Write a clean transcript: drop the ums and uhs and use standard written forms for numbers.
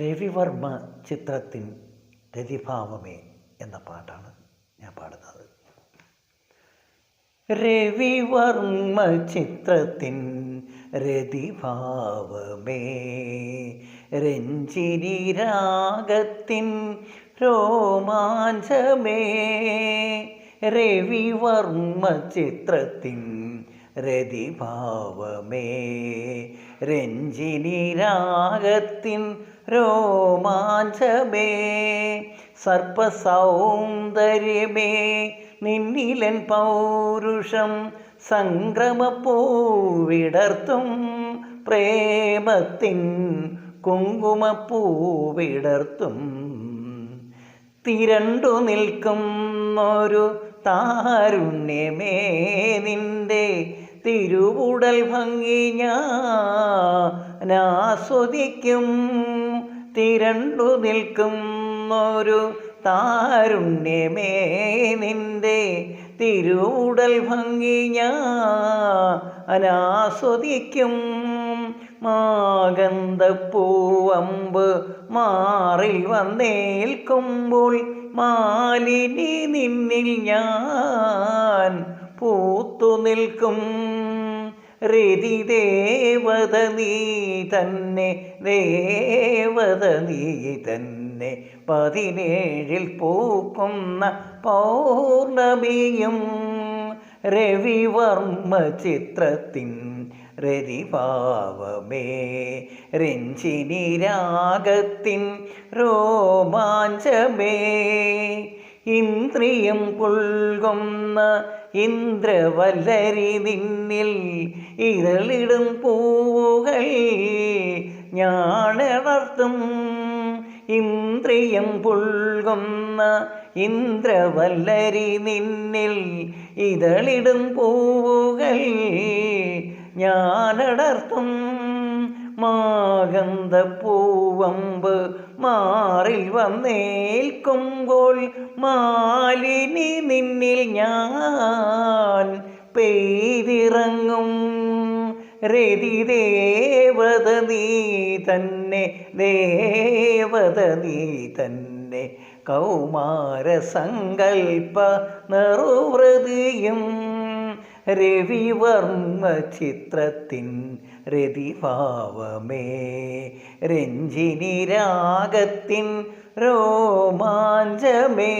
രവിവർമ്മ ചിത്രത്തിൻ രതിഭാവമേ എന്ന പാട്ടാണ് ഞാൻ പാടുന്നത്. രവിവർമ്മ ചിത്രത്തിൻ രതിഭാവമേ, രഞ്ജിനി രാഗത്തിൻ രോമാഞ്ചമേ. രവിവർമ്മ ചിത്രത്തിൻ രതിഭാവമേ, രഞ്ജിനി രാഗത്തിൻ രോമാഞ്ചമേ. സർപ്പസൗന്ദര്യമേ, നിന്നിലൻ പൗരുഷം സംക്രമപ്പൂവിടർത്തും പ്രേമത്തിൻ കുങ്കുമപ്പൂവിടർത്തും. തിരണ്ടു നിൽക്കുന്നൊരു താരുണ്യമേ, നിന്റെ തിരുവുടൽ ഭംഗി ഞാനാസ്വദിക്കും. തിരണ്ടു നിൽക്കുന്നൊരു താരുണ്യമേ, നിന്റെ തിരുവുടൽ ഭംഗി ഞാനാസ്വദിക്കും. മാഗന്ധപ്പൂവമ്പ് മാറിൽ വന്നേൽക്കുമ്പോൾ മാലിനി നിന്നിൽ ഞാൻ പൂത്തു നിൽക്കും. രതിദേവത നീ തന്നെ, ദേവത നീ തന്നെ, 17 പൂക്കുന്ന പൗർണമിയും. രവിവർമ്മ ചിത്രത്തിൻ രതിഭാവമേ, രഞ്ജിനി രാഗത്തിൻ രോമാഞ്ചമേ. ഇന്ദ്രിയം പുൽകുന്ന ഇന്ദ്രവല്ലരി നിന്നിൽ ഇതളിടും പൂവുകൾ ഞാനടർത്തും. ഇന്ദ്രിയം പുൽകുന്ന ഇന്ദ്രവല്ലരി നിന്നിൽ ഇതളിടും പൂവുകൾ ഞാനടർത്തും. മാഗന്ധപ്പൂവമ്പ് മാറിൽ വന്നേൽക്കുമ്പോൾ മാലിനി നിന്നിൽ ഞാൻ പെയ്തിറങ്ങും. രതിദേവത നീ തന്നെ, ദേവത നീ തന്നെ, കൗമാരസങ്കൽപ്പ നറുവൃതിയും. രവിവർമ്മ ചിത്രത്തിൻ രതിഭാവമേ, രഞ്ജിനി രാഗത്തിൻ രോമാഞ്ചമേ.